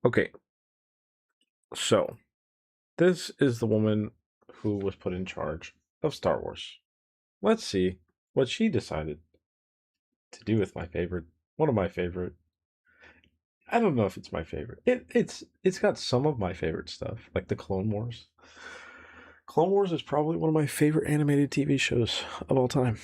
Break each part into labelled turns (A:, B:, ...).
A: Okay, so this is the woman who was put in charge of Star Wars. Let's see what she decided to do with my favorite, one of my favorite. I don't know if it's my favorite. It's got some of my favorite stuff, like the Clone Wars. Clone Wars is probably one of my favorite animated TV shows of all time.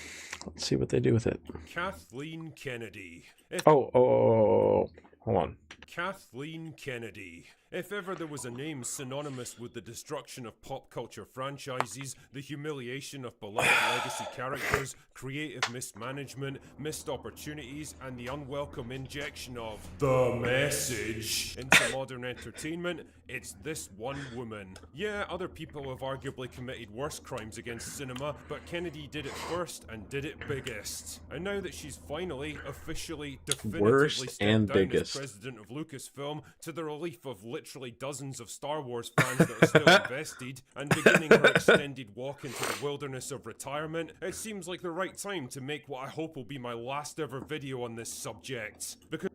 A: Let's see what they do with it.
B: Kathleen Kennedy.
A: Hold on.
B: Kathleen Kennedy. If ever there was a name synonymous with the destruction of pop culture franchises, the humiliation of beloved legacy characters, creative mismanagement, missed opportunities, and the unwelcome injection of the message into modern entertainment, it's this one woman. Yeah, other people have arguably committed worse crimes against cinema, but Kennedy did it first and did it biggest. And now that she's finally, officially, definitively stepped down as president of Lucasfilm, to the relief of literally dozens of Star Wars fans that are still invested, and beginning her extended walk into the wilderness of retirement, it seems like the right time to make what I hope will be my last ever video on this subject. Because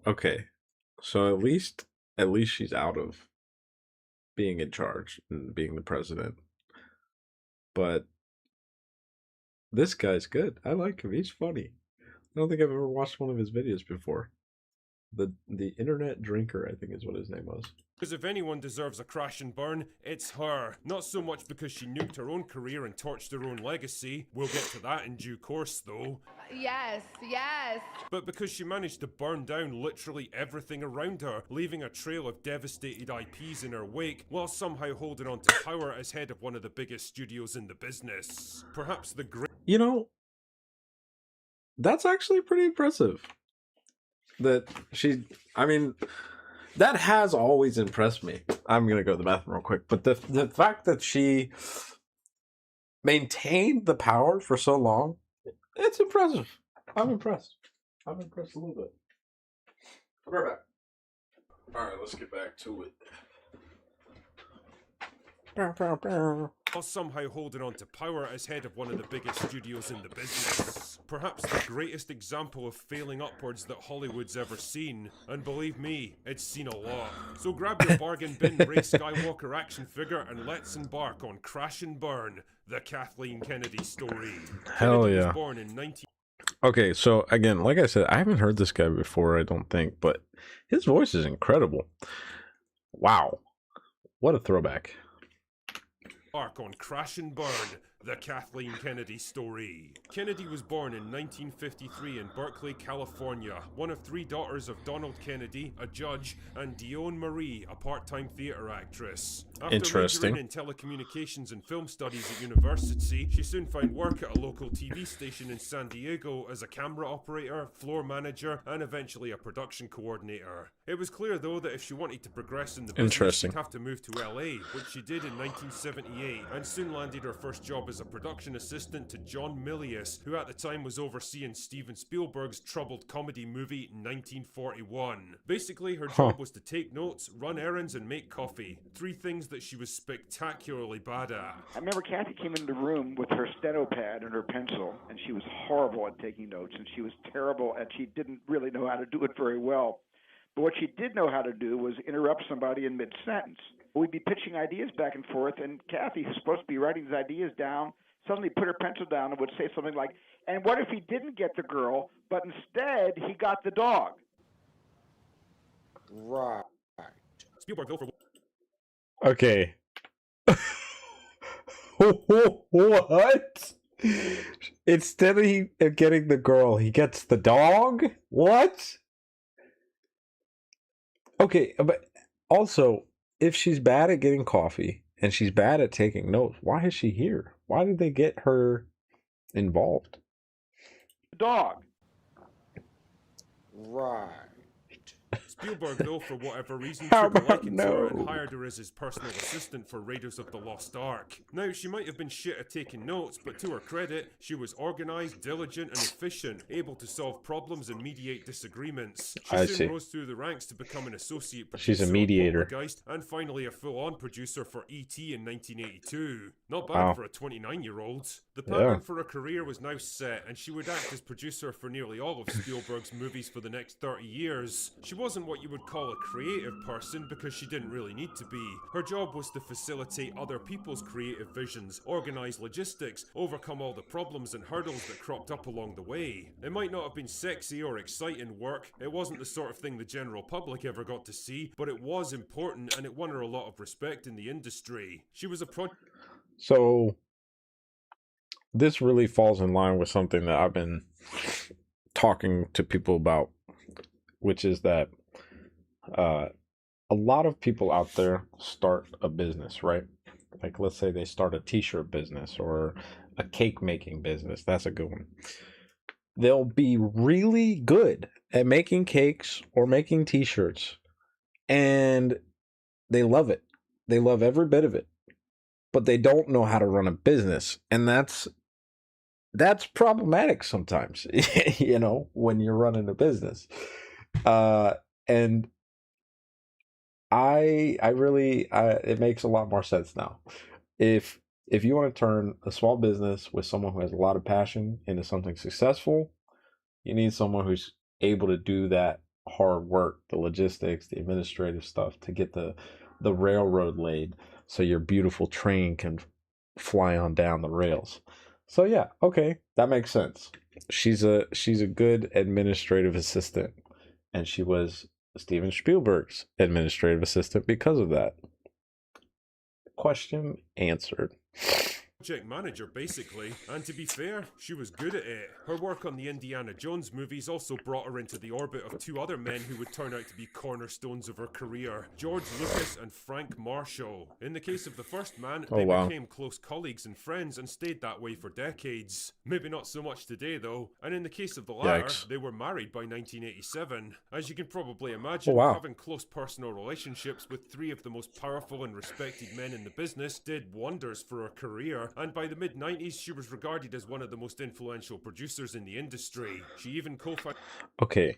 A: okay, so at least she's out of being in charge and being the president. But this guy's good. I like him. He's funny. I don't think I've ever watched one of his videos before. The internet drinker, I think is what his name was.
B: Because if anyone deserves a crash and burn, it's her. Not so much because she nuked her own career and torched her own legacy. We'll get to that in due course, though.
C: Yes.
B: But because she managed to burn down literally everything around her, leaving a trail of devastated IPs in her wake, while somehow holding on to power as head of one of the biggest studios in the business. Perhaps the great...
A: You know, that's actually pretty impressive. That she, I mean, that has always impressed me. I'm gonna go to the bathroom real quick, but the fact that she maintained the power for so long, it's impressive. I'm impressed. I'm impressed a little bit. I'll be right back. All right, let's get back to it.
B: While somehow holding on to power as head of one of the biggest studios in the business. Perhaps the greatest example of failing upwards that Hollywood's ever seen. And believe me, it's seen a lot. So grab your bargain bin Rey Skywalker action figure and let's embark on Crash and Burn, the Kathleen Kennedy story.
A: Hell
B: Kennedy
A: yeah.
B: was born in 19...
A: Okay, so again, like I said, I haven't heard this guy before, I don't think, but his voice is incredible. Wow. What a throwback.
B: On Crash and Burn, the Kathleen Kennedy story. Kennedy was born in 1953 in Berkeley, California, one of 3 daughters of Donald Kennedy, a judge, and Dionne Marie, a part-time theater actress. After majoring in telecommunications and film studies at university, she soon found work at a local TV station in San Diego as a camera operator, floor manager, and eventually a production coordinator. It was clear, though, that if she wanted to progress in the business, she'd have to move to LA, which she did in 1978, and soon landed her first job as a production assistant to John Milius, who at the time was overseeing Steven Spielberg's troubled comedy movie 1941. Basically, her job was to take notes, run errands, and make coffee. 3 things that she was spectacularly bad at.
D: I remember Kathy came into the room with her steno pad and her pencil, and she was horrible at taking notes, and she was terrible at, she didn't really know how to do it very well. But what she did know how to do was interrupt somebody in mid-sentence. We'd be pitching ideas back and forth, and Kathy, who's supposed to be writing these ideas down, suddenly put her pencil down and would say something like, and what if he didn't get the girl, but instead he got the dog?
E: Right.
B: Spielberg, go for...
A: Okay. What? Instead of getting the girl, he gets the dog? What? Okay, but also, if she's bad at getting coffee and she's bad at taking notes, why is she here? Why did they get her involved?
D: Dog.
E: Right.
B: Spielberg, though, for whatever reason, took a liking to her and hired her as his personal assistant for Raiders of the Lost Ark. Now, she might have been shit at taking notes, but to her credit, she was organised, diligent, and efficient, able to solve problems and mediate disagreements. She soon rose through the ranks to become an associate producer.
A: She's a mediator.
B: And finally a full-on producer for E.T. in 1982. Not bad for a 29-year-old. The
A: Yeah.
B: pattern for her career was now set, and she would act as producer for nearly all of Spielberg's movies for the next 30 years. She wasn't what you would call a creative person because she didn't really need to be. Her job was to facilitate other people's creative visions, organise logistics, overcome all the problems and hurdles that cropped up along the way. It might not have been sexy or exciting work, it wasn't the sort of thing the general public ever got to see, but it was important and it won her a lot of respect in the industry. She was a
A: So this really falls in line with something that I've been talking to people about, which is that a lot of people out there start a business, right? Like, let's say they start a t-shirt business or a cake making business. That's a good one. They'll be really good at making cakes or making t-shirts, and they love it. They love every bit of it, but they don't know how to run a business. And that's problematic sometimes, you know, when you're running a business. And it makes a lot more sense now. If you want to turn a small business with someone who has a lot of passion into something successful, you need someone who's able to do that hard work, the logistics, the administrative stuff to get the railroad laid so your beautiful train can fly on down the rails. So yeah, okay, that makes sense. She's a good administrative assistant, and she was Steven Spielberg's administrative assistant because of that. Question answered.
B: project manager, basically. And to be fair, she was good at it. Her work on the Indiana Jones movies also brought her into the orbit of two other men who would turn out to be cornerstones of her career, George Lucas and Frank Marshall. In the case of the first man, they became close colleagues and friends and stayed that way for decades. Maybe not so much today, though. And in the case of the latter, they were married by 1987. As you can probably imagine, having close personal relationships with three of the most powerful and respected men in the business did wonders for her career, and by the mid-90s, she was regarded as one of the most influential producers in the industry. She even co-founded...
A: Okay.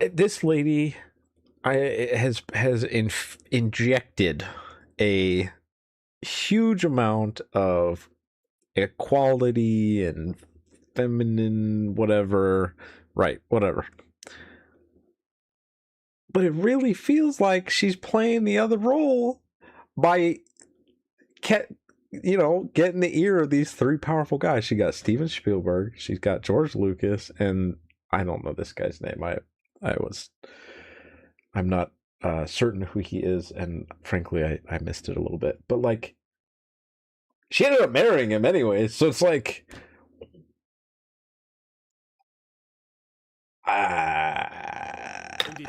A: This lady has injected a huge amount of equality and feminine whatever. But it really feels like she's playing the other role by getting the ear of these three powerful guys. She got Steven Spielberg, she's got George Lucas, and I don't know this guy's name. I'm not certain who he is, and frankly I missed it a little bit. But like, she ended up marrying him anyway, so it's like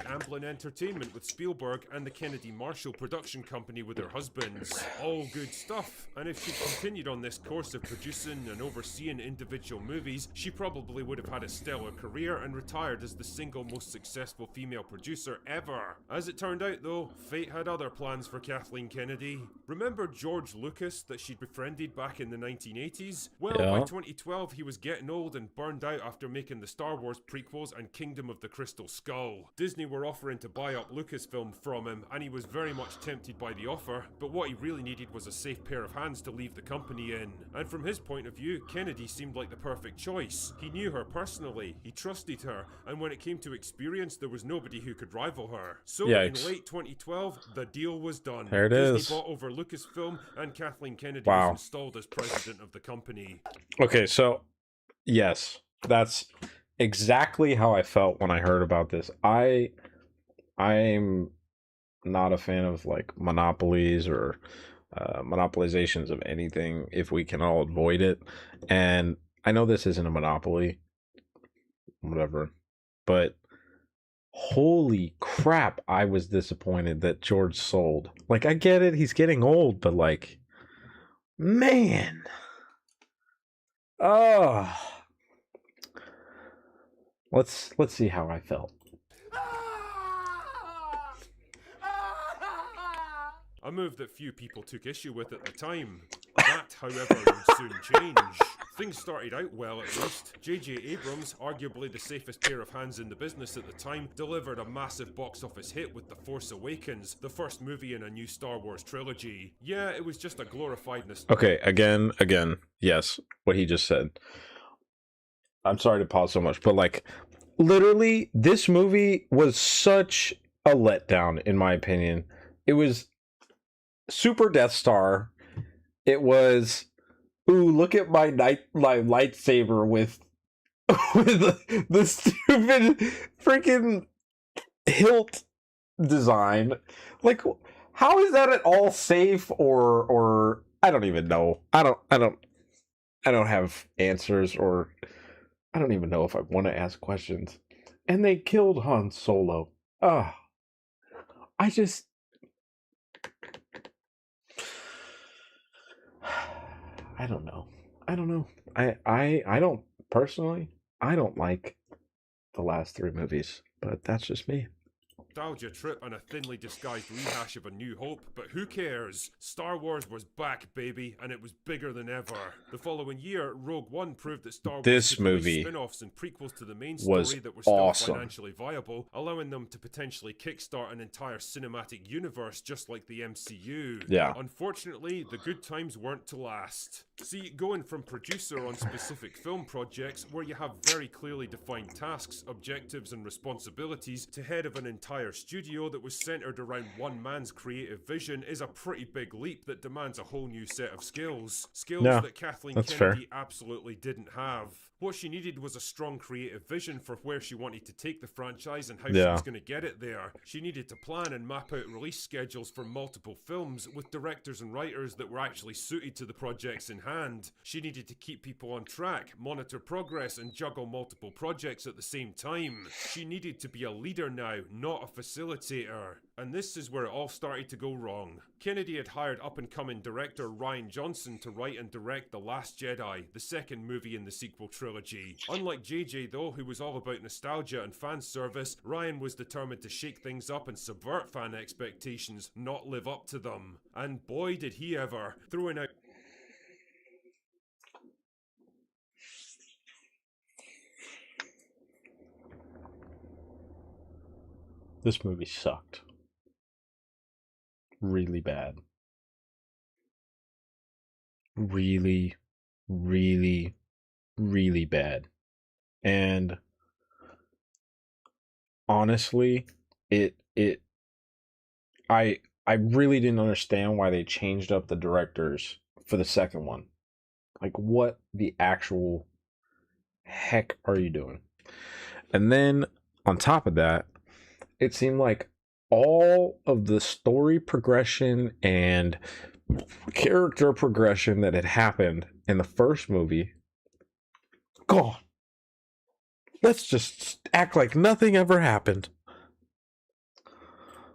B: Amblin Entertainment with Spielberg and the Kennedy Marshall production company with her husbands. All good stuff. And if she'd continued on this course of producing and overseeing individual movies, she probably would have had a stellar career and retired as the single most successful female producer ever. As it turned out though, fate had other plans for Kathleen Kennedy. Remember George Lucas that she'd befriended back in the 1980s? Well, by 2012 he was getting old and burned out after making the Star Wars prequels and Kingdom of the Crystal Skull. Disney were offering to buy up Lucasfilm from him, and he was very much tempted by the offer, but what he really needed was a safe pair of hands to leave the company in. And from his point of view, Kennedy seemed like the perfect choice. He knew her personally, he trusted her, and when it came to experience, there was nobody who could rival her. So in late 2012, the deal was done.
A: There it
B: Disney
A: is.
B: bought over Lucasfilm, and Kathleen Kennedy was installed as president of the company.
A: Okay, so yes, that's exactly how I felt when I heard about this. I'm not a fan of like monopolies or monopolizations of anything if we can all avoid it. And I know this isn't a monopoly, whatever, but holy crap, I was disappointed that George sold. Like, I get it, he's getting old, but like, man. Oh. Let's see how I felt.
B: A move that few people took issue with at the time. That, however, would soon change. Things started out well at least. J.J. Abrams, arguably the safest pair of hands in the business at the time, delivered a massive box office hit with The Force Awakens, the first movie in a new Star Wars trilogy. Yeah, it was just a glorified
A: Okay, again, yes, what he just said. I'm sorry to pause so much, but like, literally, this movie was such a letdown, in my opinion. It was super Death Star. It was, ooh, look at my lightsaber with the stupid freaking hilt design. Like, how is that at all safe? Or I don't even know. I don't have answers, or I don't even know if I want to ask questions. And they killed Han Solo. I just, I don't know. I don't personally, I don't like the last 3 movies, but that's just me.
B: nostalgia trip and a thinly disguised rehash of A New Hope, but who cares? Star Wars was back, baby, and it was bigger than ever. The following year, Rogue One proved that Star Wars could release spin-offs and prequels to the main story that were still financially viable, allowing them to potentially kickstart an entire cinematic universe just like the MCU.
A: Yeah.
B: Unfortunately, the good times weren't to last. See, going from producer on specific film projects where you have very clearly defined tasks, objectives and responsibilities to head of an entire studio that was centered around one man's creative vision is a pretty big leap that demands a whole new set of skills. Skills that Kathleen Kennedy absolutely didn't have. What she needed was a strong creative vision for where she wanted to take the franchise and how she was going to get it there. She needed to plan and map out release schedules for multiple films with directors and writers that were actually suited to the projects in hand. She needed to keep people on track, monitor progress, and juggle multiple projects at the same time. She needed to be a leader now, not a facilitator. And this is where it all started to go wrong. Kennedy had hired up-and-coming director Rian Johnson to write and direct The Last Jedi, the second movie in the sequel trilogy. Unlike JJ though, who was all about nostalgia and fan service, Rian was determined to shake things up and subvert fan expectations, not live up to them. And boy did he ever, throwing out
A: This movie sucked. Really bad. Really, really, really bad. And honestly, I really didn't understand why they changed up the directors for the second one. Like, what the actual heck are you doing? And then on top of that, it seemed like all of the story progression and character progression that had happened in the first movie, gone. Let's just act like nothing ever happened.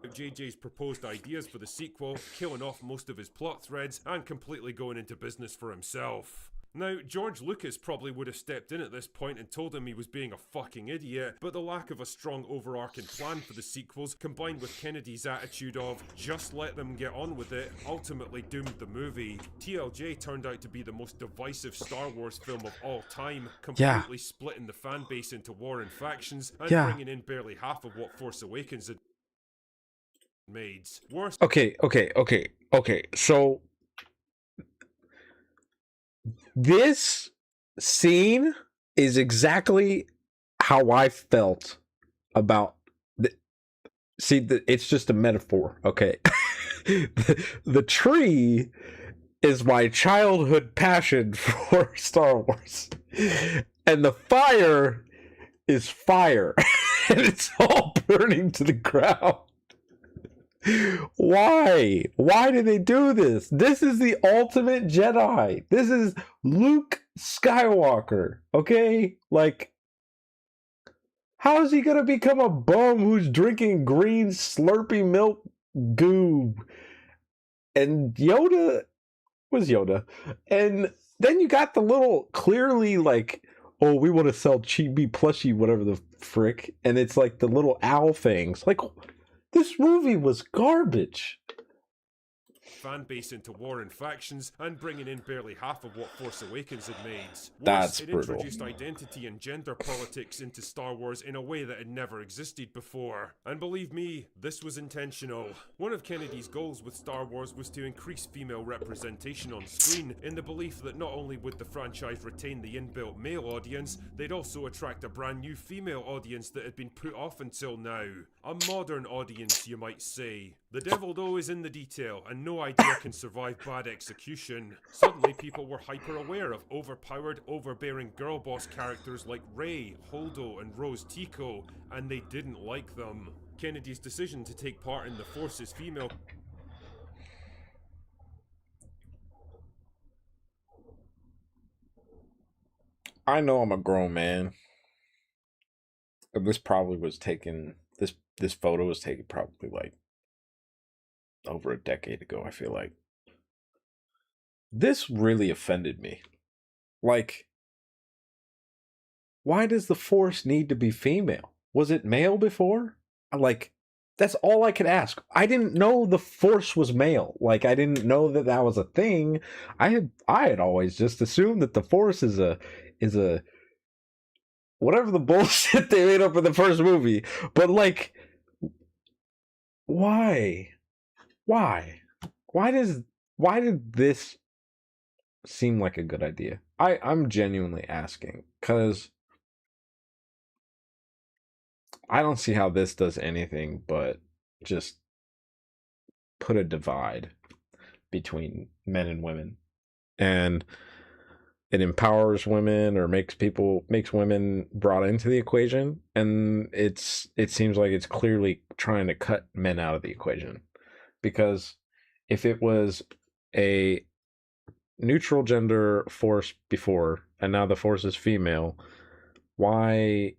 B: JJ's proposed ideas for the sequel, killing off most of his plot threads, and completely going into business for himself. Now, George Lucas probably would have stepped in at this point and told him he was being a fucking idiot, but the lack of a strong overarching plan for the sequels, combined with Kennedy's attitude of, just let them get on with it, ultimately doomed the movie. TLJ turned out to be the most divisive Star Wars film of all time, completely splitting the fan base into warring factions, and bringing in barely half of what Force Awakens had made. Worse.
A: Okay, so this scene is exactly how I felt about it's just a metaphor, okay? the tree is my childhood passion for Star Wars. And the fire is fire. And it's all burning to the ground. Why? Why did they do this? This is the ultimate Jedi. This is Luke Skywalker. Okay? Like, how is he gonna become a bum who's drinking green slurpy milk goo? And Yoda was Yoda. And then you got the little clearly like, oh, we want to sell chibi plushie, whatever the frick. And it's like the little owl things. Like, this movie was garbage.
B: fan base into war and factions, and bringing in barely half of what Force Awakens had made.
A: That's
B: it
A: brutal.
B: introduced identity and gender politics into Star Wars in a way that had never existed before. And believe me, this was intentional. One of Kennedy's goals with Star Wars was to increase female representation on screen, in the belief that not only would the franchise retain the inbuilt male audience, they'd also attract a brand new female audience that had been put off until now. A modern audience, you might say. The devil, though, is in the detail, and no idea can survive bad execution. Suddenly, people were hyper-aware of overpowered, overbearing girl boss characters like Rey, Holdo, and Rose Tico, and they didn't like them. Kennedy's decision to take part in the Force's female
A: I know I'm a grown man. This probably was taken. This photo was taken probably like over a decade ago. I feel like this really offended me. Like, why does the Force need to be female? Was it male before? Like, that's all I could ask. I didn't know the Force was male. Like, I didn't know that that was a thing. I had always just assumed that the Force is a whatever the bullshit they made up in the first movie. But like, why did this seem like a good idea? I'm genuinely asking, because I don't see how this does anything but just put a divide between men and women, and it empowers women or makes women brought into the equation, and it seems like it's clearly trying to cut men out of the equation. Because if it was a neutral gender Force before and now the Force is female, why?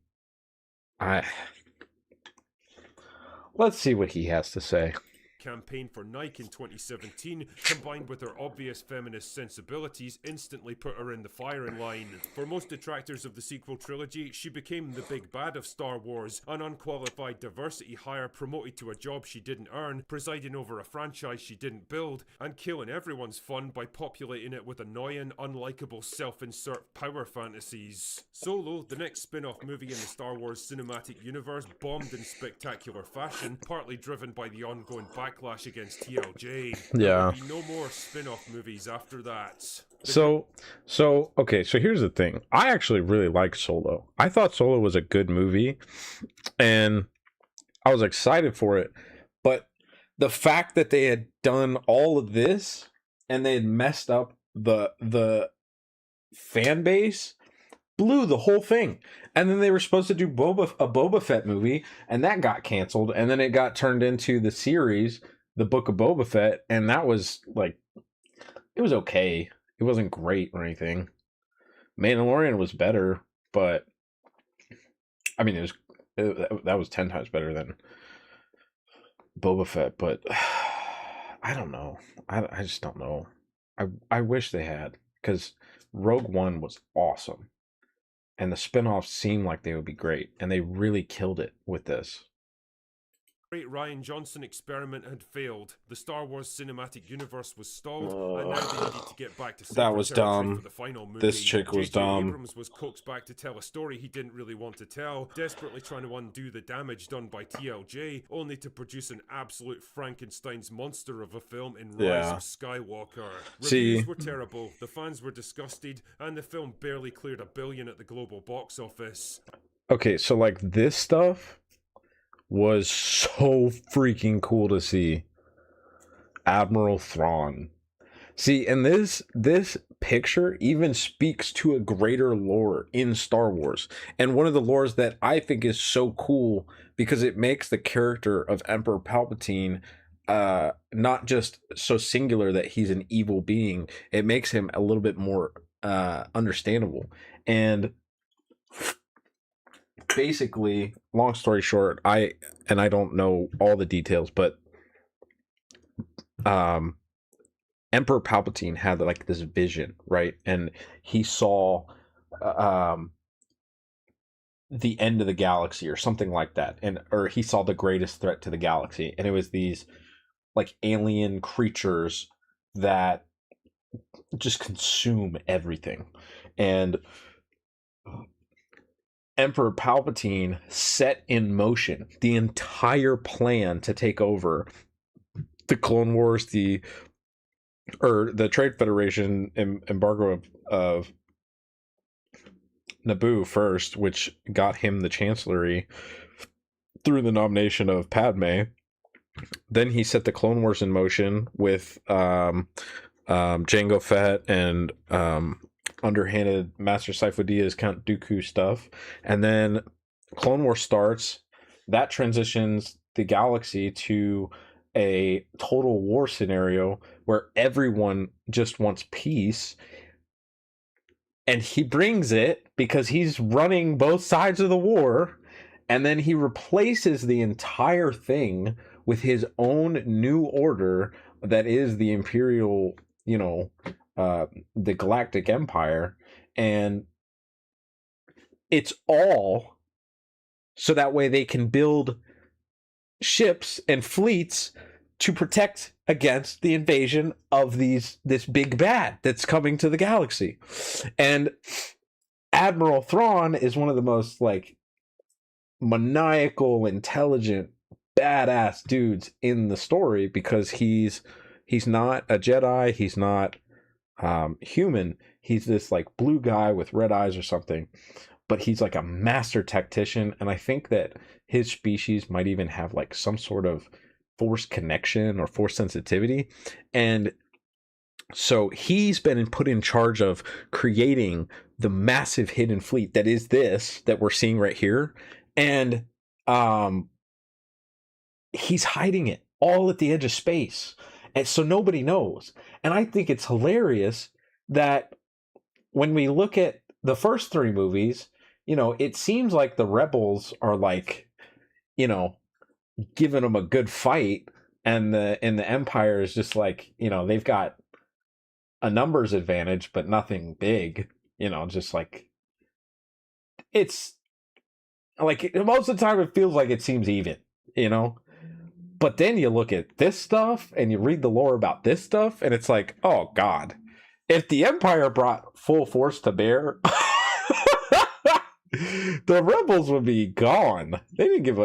A: Let's see what he has to say.
B: Campaign for Nike in 2017, combined with her obvious feminist sensibilities, instantly put her in the firing line. For most detractors of the sequel trilogy, she became the big bad of Star Wars, an unqualified diversity hire promoted to a job she didn't earn, presiding over a franchise she didn't build, and killing everyone's fun by populating it with annoying, unlikable self-insert power fantasies. Solo, the next spin-off movie in the Star Wars cinematic universe, bombed in spectacular fashion, partly driven by the ongoing backlash against TLJ.
A: Yeah.
B: There will be no more spin-off movies after that.
A: So here's the thing. I actually really liked Solo. I thought Solo was a good movie, and I was excited for it. But the fact that they had done all of this and they had messed up the fan base blew the whole thing. And then they were supposed to do a Boba Fett movie, and that got canceled, and then it got turned into the series, The Book of Boba Fett, and that was like, it was okay. It wasn't great or anything. Mandalorian was better, but I mean, that was 10 times better than Boba Fett, but I don't know. I just don't know. I wish they had, because Rogue One was awesome. And the spin-offs seemed like they would be great, and they really killed it with this.
B: Great Rian Johnson experiment had failed. The Star Wars cinematic universe was stalled, and now they needed to get back to
A: that was dumb.
B: For the final movie.
A: This chick was dumb.
B: Abrams was coaxed back to tell a story he didn't really want to tell, desperately trying to undo the damage done by TLJ, only to produce an absolute Frankenstein's monster of a film in Rise of Skywalker. Reviews were terrible, the fans were disgusted, and the film barely cleared $1 billion at the global box office.
A: Okay, so like this stuff was so freaking cool to see. Admiral Thrawn. See, and this picture even speaks to a greater lore in Star Wars. And one of the lores that I think is so cool, because it makes the character of Emperor Palpatine not just so singular that he's an evil being. It makes him a little bit more understandable. And basically, long story short, I don't know all the details, but Emperor Palpatine had like this vision, right? And he saw the end of the galaxy or something like that, or he saw the greatest threat to the galaxy, and it was these like alien creatures that just consume everything. And Emperor Palpatine set in motion the entire plan to take over the Clone Wars, the Trade Federation embargo of Naboo first, which got him the Chancellery through the nomination of Padme. Then he set the Clone Wars in motion with Jango Fett and underhanded Master Sifo-Dyas Count Dooku stuff. And then Clone Wars starts. That transitions the galaxy to a total war scenario where everyone just wants peace. And he brings it because he's running both sides of the war. And then he replaces the entire thing with his own new order that is the Imperial, the Galactic Empire. And it's all so that way they can build ships and fleets to protect against the invasion of this big bad that's coming to the galaxy. And Admiral Thrawn is one of the most maniacal, intelligent, badass dudes in the story, because he's not a Jedi, he's not human, he's this blue guy with red eyes or something, but he's a master tactician. And I think that his species might even have some sort of force connection or force sensitivity. And so he's been put in charge of creating the massive hidden fleet that is this that we're seeing right here. And he's hiding it all at the edge of space, and so nobody knows. And I think it's hilarious that when we look at the first three movies, it seems like the rebels are giving them a good fight, and the Empire is just they've got a numbers advantage but nothing big, just it's most of the time it feels like it seems even, but then you look at this stuff and you read the lore about this stuff and it's oh god, if the Empire brought full force to bear, the rebels would be gone. They didn't give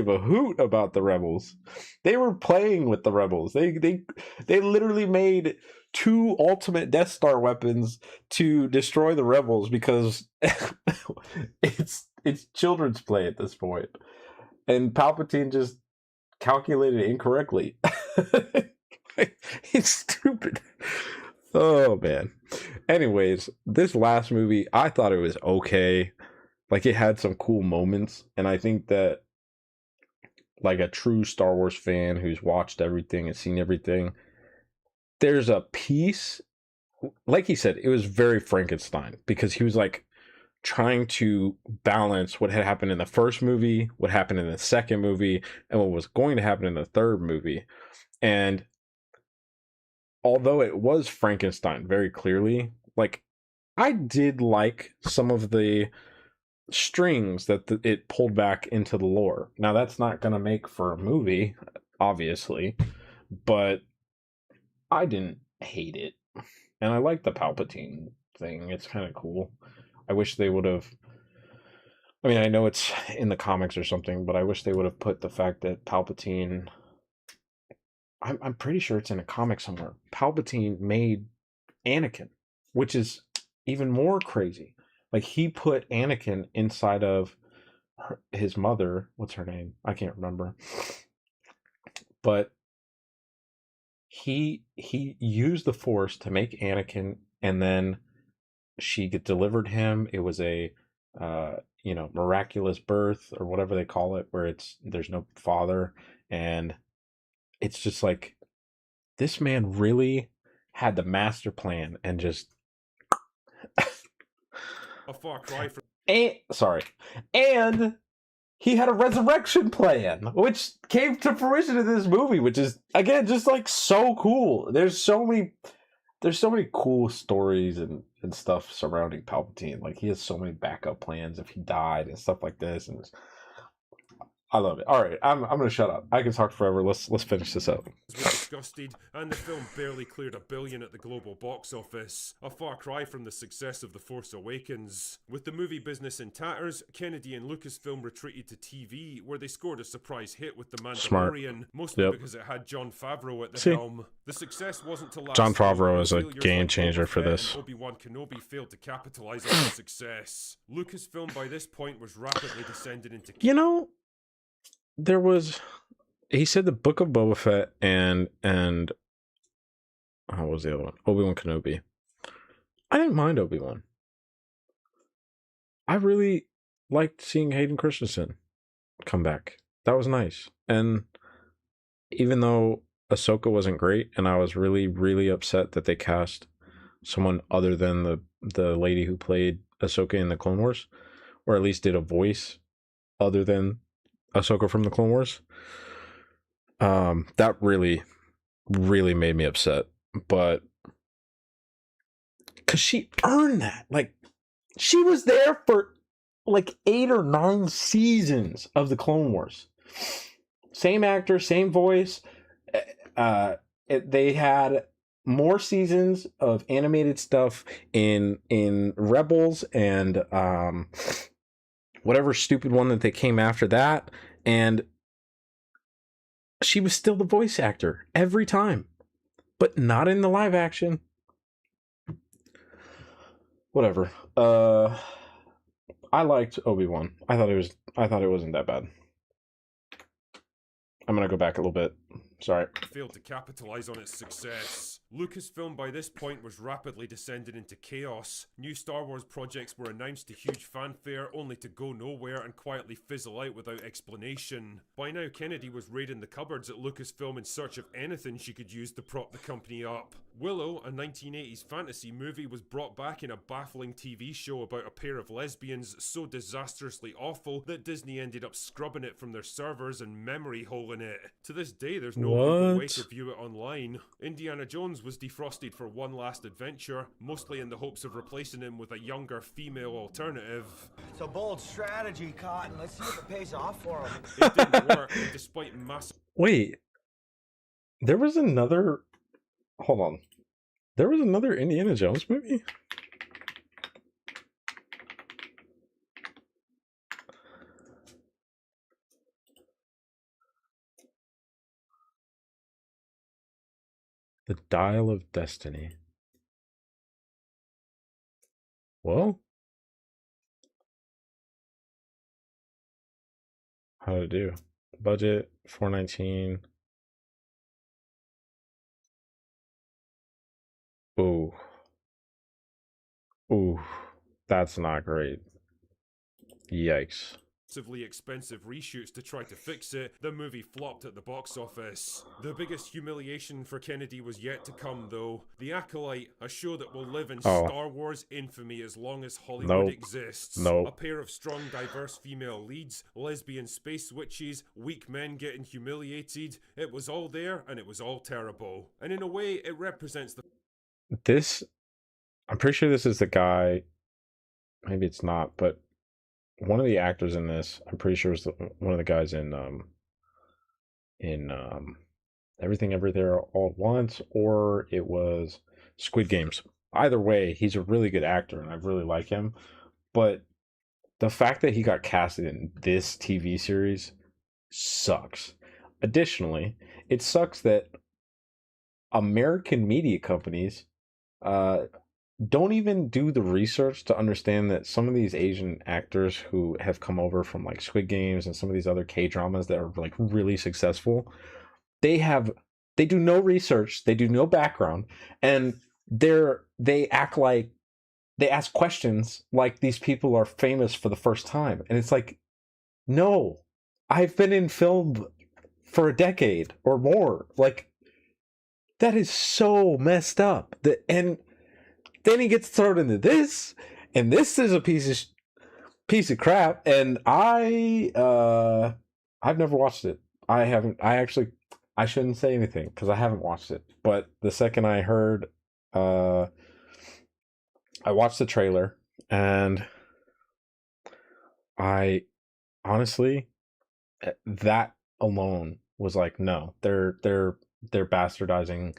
A: a hoot about the rebels. They were playing with the rebels. They literally made 2 ultimate Death Star weapons to destroy the rebels because it's children's play at this point. And Palpatine just calculated incorrectly. It's stupid. Oh man. Anyways, this last movie, I thought it was okay. It had some cool moments, and I think that a true Star Wars fan who's watched everything and seen everything, there's a piece, like he said, it was very Frankenstein, because he was trying to balance what had happened in the first movie, what happened in the second movie, and what was going to happen in the third movie. And although it was Frankenstein very clearly, I did like some of the strings that it pulled back into the lore. Now that's not going to make for a movie, obviously, but I didn't hate it. And I like the Palpatine thing. It's kind of cool. I wish they would have, I know it's in the comics or something, but I wish they would have put the fact that Palpatine, I'm pretty sure it's in a comic somewhere, Palpatine made Anakin, which is even more crazy. He put Anakin inside of his mother. What's her name? I can't remember. But he used the Force to make Anakin, and then she delivered him. It was a miraculous birth, or whatever they call it, where there's no father, and it's just this man really had the master plan and just
B: A far cry from
A: and he had a resurrection plan, which came to fruition in this movie, which is again just so cool. There's so many cool stories and stuff surrounding Palpatine. He has so many backup plans if he died and stuff like this, and I love it. All right, I'm gonna shut up. I can talk forever. Let's finish this up.
B: Were disgusted, and the film barely cleared $1 billion at the global box office, a far cry from the success of The Force Awakens. With the movie business in tatters, Kennedy and Lucasfilm retreated to TV, where they scored a surprise hit with The Mandalorian, mostly because it had Jon Favreau at the helm. The success wasn't to last.
A: Jon Favreau is a game changer for this.
B: Obi-Wan Kenobi failed to capitalize on the success. Lucasfilm by this point was rapidly descending into...
A: You know, there was... He said the Book of Boba Fett and what was the other one? Obi-Wan Kenobi. I didn't mind Obi-Wan. I really liked seeing Hayden Christensen come back. That was nice. And even though Ahsoka wasn't great, and I was really, really upset that they cast someone other than the lady who played Ahsoka in the Clone Wars, or at least did a voice other than Ahsoka from the Clone Wars. That really, really made me upset. But because she earned that. Like, she was there for like 8 or 9 seasons of the Clone Wars. Same actor, same voice. They had more seasons of animated stuff in Rebels and whatever stupid one that they came after that, and she was still the voice actor every time, but not in the live action. Whatever. I liked Obi-Wan. I thought it wasn't that bad. I'm gonna go back a little bit. Sorry.
B: Failed to capitalize on its success. Lucasfilm by this point was rapidly descending into chaos. New Star Wars projects were announced to huge fanfare, only to go nowhere and quietly fizzle out without explanation. By now, Kennedy was raiding the cupboards at Lucasfilm in search of anything she could use to prop the company up. Willow, a 1980s fantasy movie, was brought back in a baffling TV show about a pair of lesbians so disastrously awful that Disney ended up scrubbing it from their servers and memory holing it. To this day, there's no legal way to view it online. Indiana Jones was defrosted for one last adventure, mostly in the hopes of replacing him with a younger female alternative.
C: It's a bold strategy, Cotton. Let's see if it pays off for him.
B: It didn't work, despite massive...
A: Wait. There was another... Hold on. There was another Indiana Jones movie? The Dial of Destiny. Well, how to do? Budget $419. Ooh. Ooh. That's not great. Yikes.
B: Massively expensive reshoots to try to fix it, the movie flopped at the box office. The biggest humiliation for Kennedy was yet to come, though. The Acolyte, a show that will live in Star Wars infamy as long as Hollywood exists. A pair of strong, diverse female leads, lesbian space witches, weak men getting humiliated. It was all there, and it was all terrible. And in a way, it represents the...
A: I'm pretty sure this is the guy, maybe it's not, but one of the actors in this, I'm pretty sure, is one of the guys in Everything Everywhere All at Once, or it was Squid Games. Either way, he's a really good actor, and I really like him. But the fact that he got casted in this TV series sucks. Additionally, it sucks that American media companies don't even do the research to understand that some of these Asian actors who have come over from like Squid Games and some of these other K-dramas that are like really successful, they do no research, they do no background, and they act like they ask questions like these people are famous for the first time. And it's like, no, I've been in film for a decade or more. Like, that is so messed up. And then he gets thrown into this, and this is a piece of crap. And I've never watched it. I shouldn't say anything because I haven't watched it. But the second I heard, I watched the trailer, and I honestly, that alone was like, no, they're bastardizing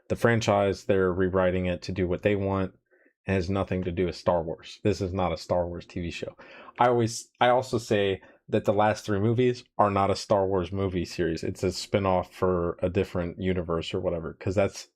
A: the franchise. They're rewriting it to do what they want. It has nothing to do with Star Wars. This is not a Star Wars TV show. I also say that the last 3 movies are not a Star Wars movie series. It's a spin-off for a different universe or whatever, because that's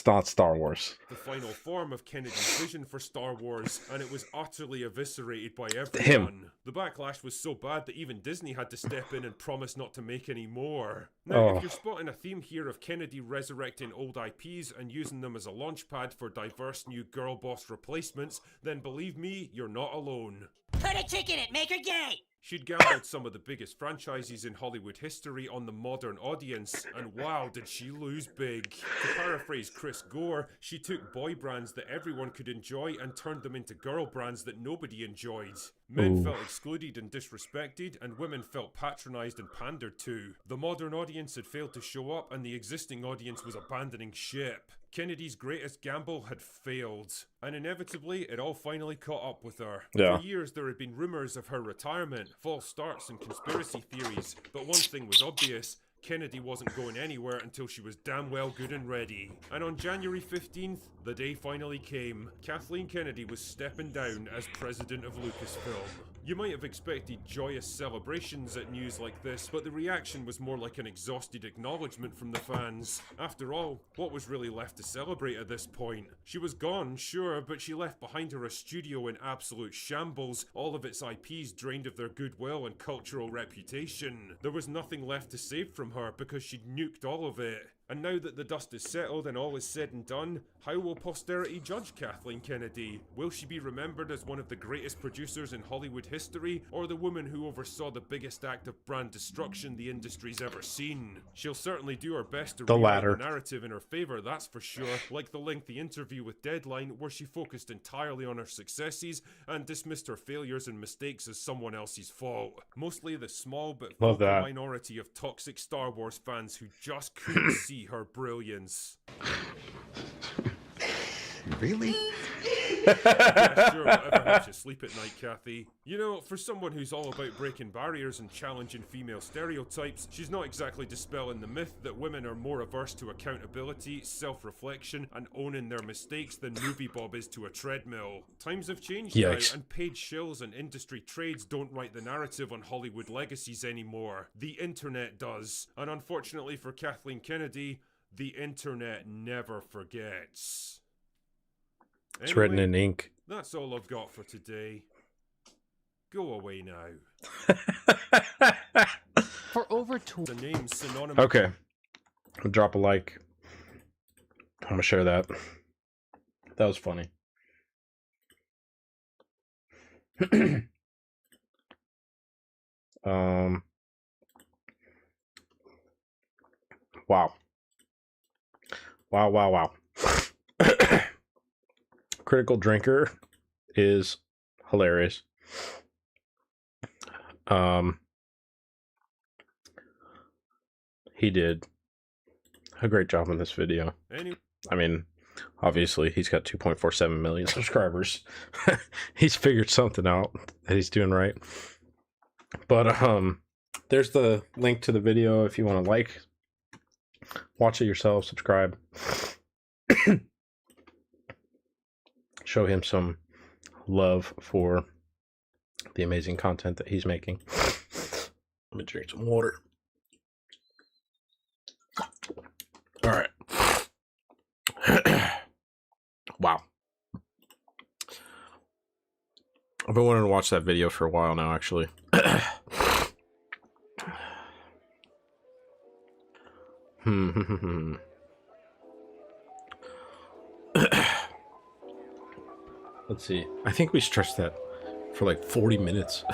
A: not Star Wars.
B: The final form of Kennedy's vision for Star Wars, and it was utterly eviscerated by everyone.
A: Him.
B: The backlash was so bad that even Disney had to step in and promise not to make any more. Now, if you're spotting a theme here of Kennedy resurrecting old IPs and using them as a launchpad for diverse new girl boss replacements, then believe me, you're not alone.
E: Put a chick in it, make her gay!
B: She'd gambled some of the biggest franchises in Hollywood history on the modern audience, and wow, did she lose big. To paraphrase Chris Gore, she took boy brands that everyone could enjoy and turned them into girl brands that nobody enjoyed. Men felt excluded and disrespected, and women felt patronised and pandered to. The modern audience had failed to show up, and the existing audience was abandoning ship. Kennedy's greatest gamble had failed, and inevitably it all finally caught up with her.
A: Yeah.
B: For years there had been rumours of her retirement, false starts and conspiracy theories, but one thing was obvious: Kennedy wasn't going anywhere until she was damn well good and ready. And on January 15th, the day finally came. Kathleen Kennedy was stepping down as president of Lucasfilm. You might have expected joyous celebrations at news like this, but the reaction was more like an exhausted acknowledgement from the fans. After all, what was really left to celebrate at this point? She was gone, sure, but she left behind her a studio in absolute shambles, all of its IPs drained of their goodwill and cultural reputation. There was nothing left to save from her because she'd nuked all of it. And now that the dust is settled and all is said and done, how will posterity judge Kathleen Kennedy? Will she be remembered as one of the greatest producers in Hollywood history, or the woman who oversaw the biggest act of brand destruction the industry's ever seen? She'll certainly do her best to rewrite the narrative in her favour, that's for sure, like the lengthy interview with Deadline where she focused entirely on her successes and dismissed her failures and mistakes as someone else's fault. Mostly the small but vocal minority of toxic Star Wars fans who just couldn't see her brilliance.
F: Really?
B: Yeah, sure, whatever helps you sleep at night, Kathy. You know, for someone who's all about breaking barriers and challenging female stereotypes, she's not exactly dispelling the myth that women are more averse to accountability, self-reflection, and owning their mistakes than Movie Bob is to a treadmill. Times have changed now, and paid shills and industry trades don't write the narrative on Hollywood legacies anymore. The internet does. And unfortunately for Kathleen Kennedy, the internet never forgets.
A: It's written in ink.
B: That's all I've got for today. Go away now.
E: For over
B: The name's synonymous.
A: Okay. Drop a like. I'm gonna share that. That was funny. Wow. Wow. Critical Drinker is hilarious. He did a great job in this video. I mean, obviously he's got 2.47 million subscribers. He's figured something out that he's doing right. But there's the link to the video if you want to watch it yourself, subscribe. Show him some love for the amazing content that he's making. Let me drink some water. All right. Wow. I've been wanting to watch that video for a while now, actually. Let's see. I think we stretched that for like 40 minutes.